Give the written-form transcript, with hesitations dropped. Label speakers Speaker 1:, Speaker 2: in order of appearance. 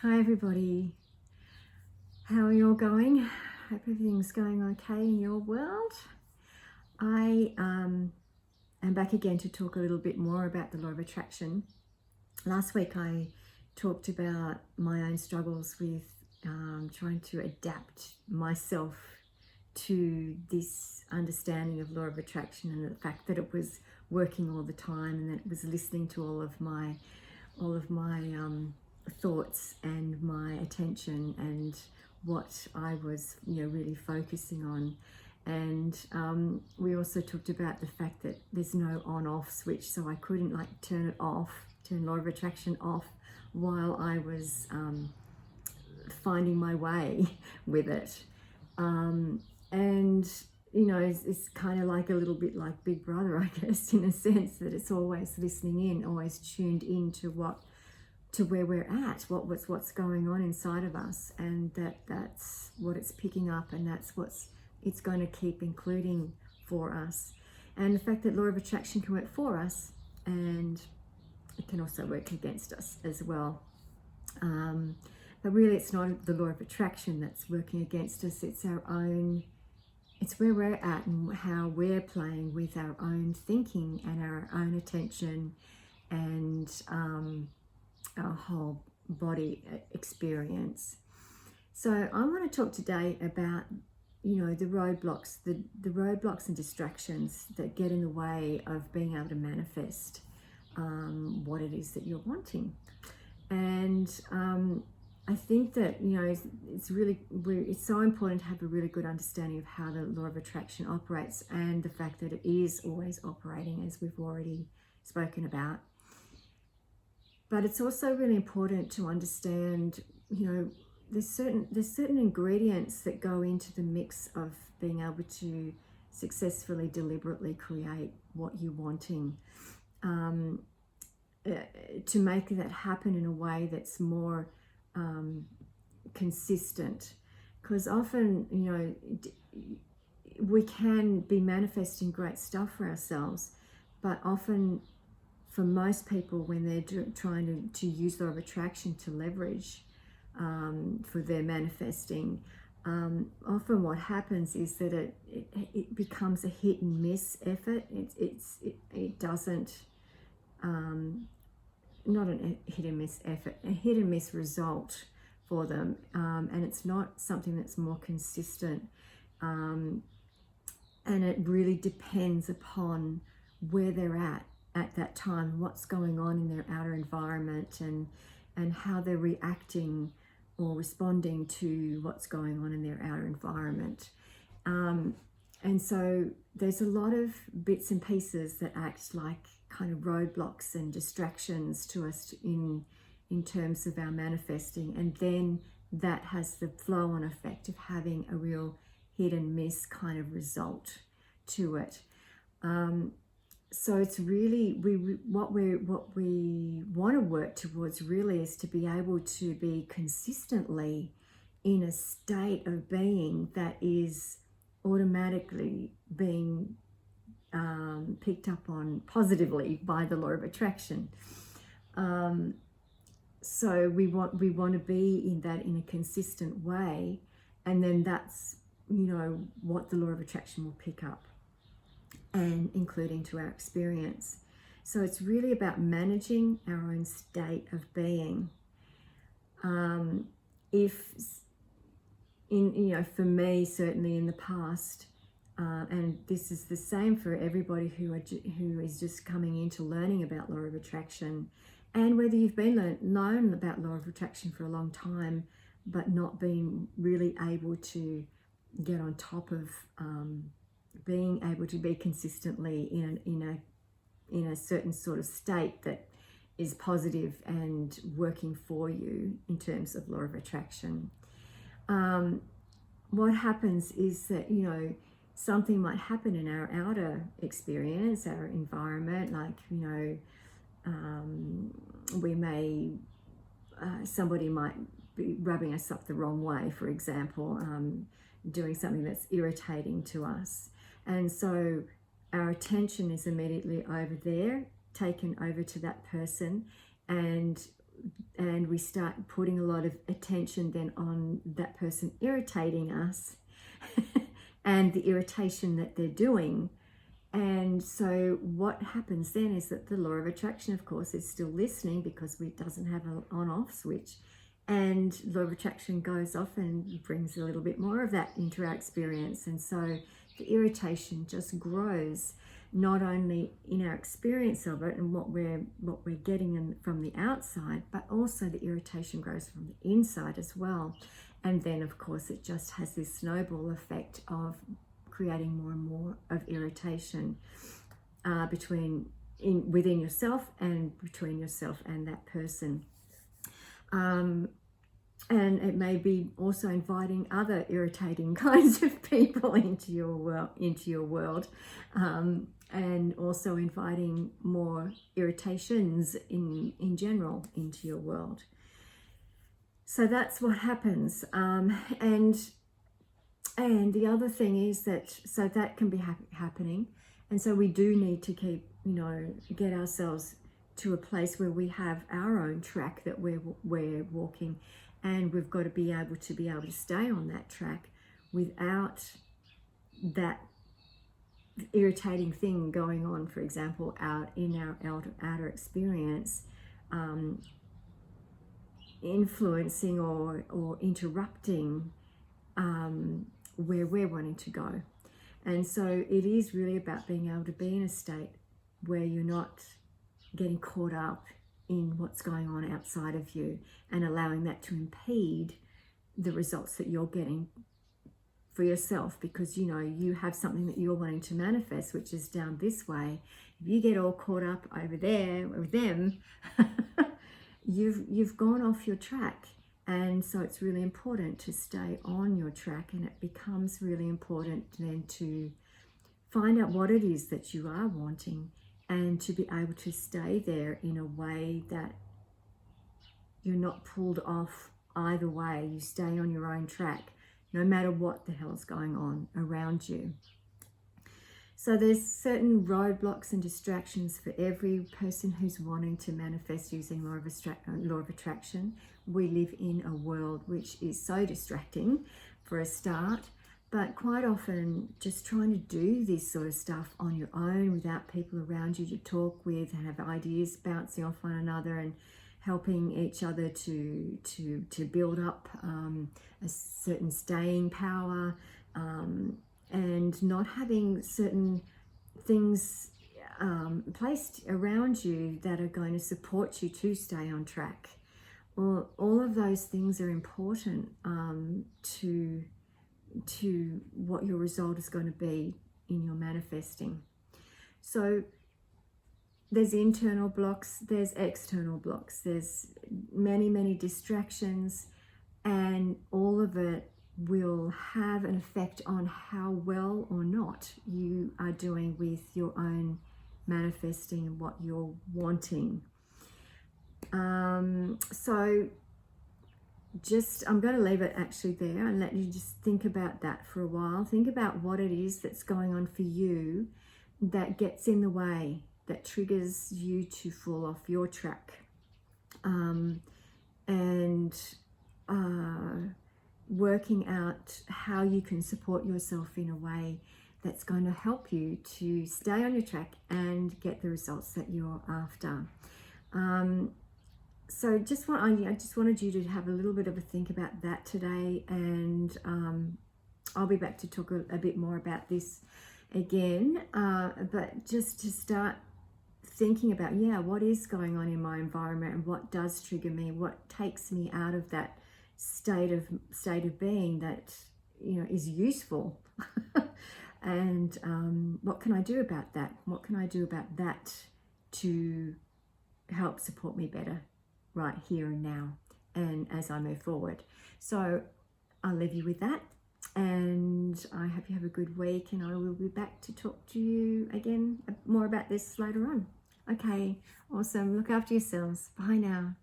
Speaker 1: Hi everybody, how are you all going? Hope everything's going okay in your world. I am back again to talk a little bit more about the law of attraction. Last week I talked about my own struggles with trying to adapt myself to this understanding of law of attraction, and the fact that it was working all the time, and that it was listening to all of my thoughts and my attention and what I was really focusing on. And we also talked about the fact that there's no on-off switch, so I couldn't turn law of attraction off while I was finding my way with it. And it's kind of like a little bit like Big Brother, I guess, in a sense that it's always listening in, always tuned in to where we're at, what's going on inside of us, and that's what it's picking up, and that's what's it's going to keep including for us. And the fact that law of attraction can work for us, and it can also work against us as well. But really, it's not the law of attraction that's working against us. It's our own. It's where we're at and how we're playing with our own thinking and our own attention, and our whole body experience. So I want to talk today about the roadblocks, the roadblocks and distractions that get in the way of being able to manifest what it is that you're wanting. And I think that it's so important to have a really good understanding of how the law of attraction operates, and the fact that it is always operating, as we've already spoken about. But it's also really important to understand, there's certain ingredients that go into the mix of being able to successfully, deliberately create what you're wanting, to make that happen in a way that's more consistent. Because often, we can be manifesting great stuff for ourselves, but often for most people, when they're trying to use law of attraction to leverage for their manifesting, often what happens is that it becomes a hit and miss effort. It doesn't, not a hit and miss effort, a hit and miss result for them, and it's not something that's more consistent. And it really depends upon where they're at that time, what's going on in their outer environment, and how they're reacting or responding to what's going on in their outer environment. And so there's a lot of bits and pieces that act like kind of roadblocks and distractions to us in terms of our manifesting, and then that has the flow-on effect of having a real hit and miss kind of result to it. So it's really what we want to work towards really is to be able to be consistently in a state of being that is automatically being picked up on positively by the law of attraction. So we want to be in a consistent way, and then that's what the law of attraction will pick up, and including to our experience. So it's really about managing our own state of being. For me, certainly in the past, and this is the same for everybody who is just coming into learning about law of attraction, and whether you've been known about law of attraction for a long time, but not been really able to get on top of being able to be consistently in a certain sort of state that is positive and working for you in terms of law of attraction. What happens is that something might happen in our outer experience, our environment, like we may somebody might be rubbing us up the wrong way, for example, doing something that's irritating to us. And so our attention is immediately over there, taken over to that person, and and we start putting a lot of attention then on that person irritating us and the irritation that they're doing. And so what happens then is that the law of attraction, of course, is still listening because it doesn't have an on-off switch. And law of attraction goes off and brings a little bit more of that into our experience. And so the irritation just grows, not only in our experience of it and what we're getting from the outside, but also the irritation grows from the inside as well. And then, of course, it just has this snowball effect of creating more and more of irritation within yourself and between yourself and that person. And it may be also inviting other irritating kinds of people into your world, and also inviting more irritations in general into your world. So that's what happens. And the other thing is that can be happening. And so we do need to keep, get ourselves to a place where we have our own track that we're walking, and we've got to be able to stay on that track without that irritating thing going on, for example, out in our outer experience, influencing or interrupting where we're wanting to go. And so it is really about being able to be in a state where you're not getting caught up in what's going on outside of you and allowing that to impede the results that you're getting for yourself, because you have something that you're wanting to manifest, which is down this way. If you get all caught up over there with them, you've gone off your track. And so it's really important to stay on your track, and it becomes really important then to find out what it is that you are wanting and to be able to stay there in a way that you're not pulled off either way. You stay on your own track no matter what the hell's going on around you. So there's certain roadblocks and distractions for every person who's wanting to manifest using law of attraction. We live in a world which is so distracting for a start, but quite often just trying to do this sort of stuff on your own without people around you to talk with and have ideas bouncing off one another and helping each other to build up a certain staying power, and not having certain things placed around you that are going to support you to stay on track. All of those things are important to what your result is going to be in your manifesting. So there's internal blocks, there's external blocks, there's many distractions, and all of it will have an effect on how well or not you are doing with your own manifesting and what you're wanting. So I'm going to leave it actually there and let you just think about that for a while. Think about what it is that's going on for you that gets in the way, that triggers you to fall off your track, and working out how you can support yourself in a way that's going to help you to stay on your track and get the results that you're after. So I just wanted you to have a little bit of a think about that today, and I'll be back to talk a bit more about this again, but just to start thinking about, what is going on in my environment and what does trigger me, what takes me out of that state of being that is useful, and what can I do about that? What can I do about that to help support me better right here and now and as I move forward? So I'll leave you with that, and I hope you have a good week, and I will be back to talk to you again more about this later on. Okay, awesome. Look after yourselves. Bye now.